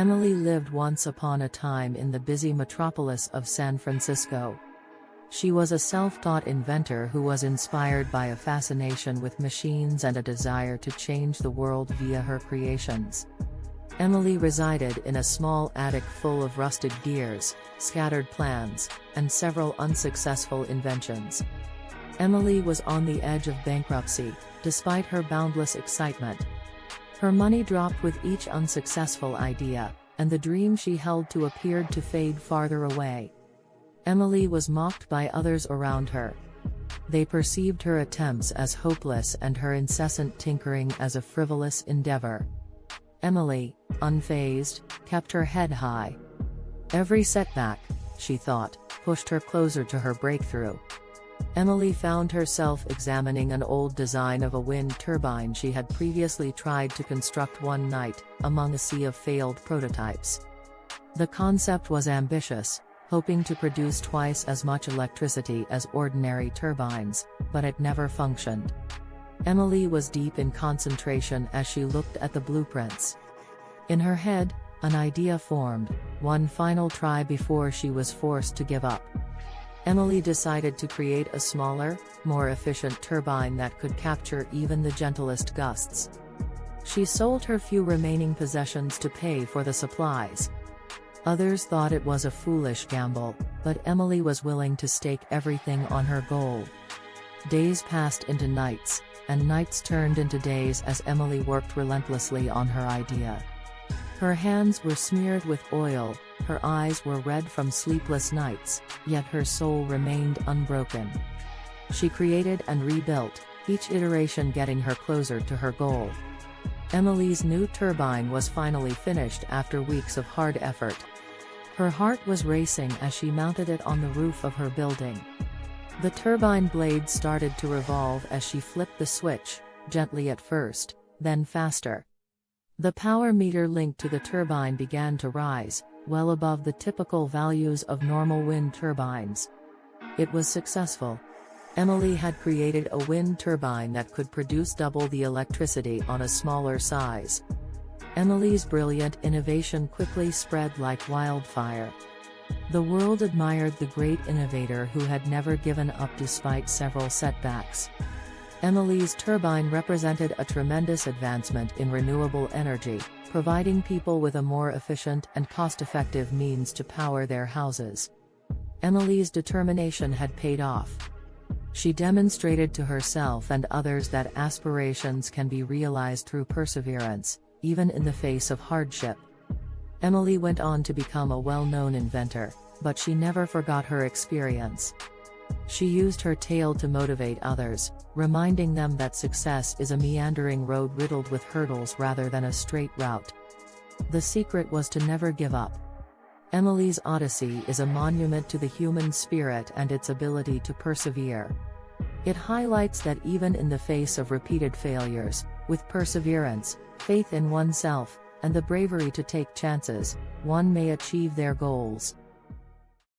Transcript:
Emily lived once upon a time in the busy metropolis of San Francisco. She was a self-taught inventor who was inspired by a fascination with machines and a desire to change the world via her creations. Emily resided in a small attic full of rusted gears, scattered plans, and several unsuccessful inventions. Emily was on the edge of bankruptcy, despite her boundless excitement. Her money dropped with each unsuccessful idea, and the dream she held to appeared to fade farther away. Emily was mocked by others around her. They perceived her attempts as hopeless and her incessant tinkering as a frivolous endeavor. Emily, unfazed, kept her head high. Every setback, she thought, pushed her closer to her breakthrough. Emily found herself examining an old design of a wind turbine she had previously tried to construct one night, among a sea of failed prototypes. The concept was ambitious, hoping to produce twice as much electricity as ordinary turbines, but it never functioned. Emily was deep in concentration as she looked at the blueprints. In her head, an idea formed, one final try before she was forced to give up. Emily decided to create a smaller, more efficient turbine that could capture even the gentlest gusts. She sold her few remaining possessions to pay for the supplies. Others thought it was a foolish gamble, but Emily was willing to stake everything on her goal. Days passed into nights, and nights turned into days as Emily worked relentlessly on her idea. Her hands were smeared with oil, her eyes were red from sleepless nights, yet her soul remained unbroken. She created and rebuilt, each iteration getting her closer to her goal. Emily's new turbine was finally finished after weeks of hard effort. Her heart was racing as she mounted it on the roof of her building. The turbine blades started to revolve as she flipped the switch, gently at first, then faster. The power meter linked to the turbine began to rise, well above the typical values of normal wind turbines. It was successful. Emily had created a wind turbine that could produce double the electricity on a smaller size. Emily's brilliant innovation quickly spread like wildfire. The world admired the great innovator who had never given up despite several setbacks. Emily's turbine represented a tremendous advancement in renewable energy, providing people with a more efficient and cost-effective means to power their houses. Emily's determination had paid off. She demonstrated to herself and others that aspirations can be realized through perseverance, even in the face of hardship. Emily went on to become a well-known inventor, but she never forgot her experience. She used her tale to motivate others, reminding them that success is a meandering road riddled with hurdles rather than a straight route. The secret was to never give up. Emily's Odyssey is a monument to the human spirit and its ability to persevere. It highlights that even in the face of repeated failures, with perseverance, faith in oneself, and the bravery to take chances, one may achieve their goals.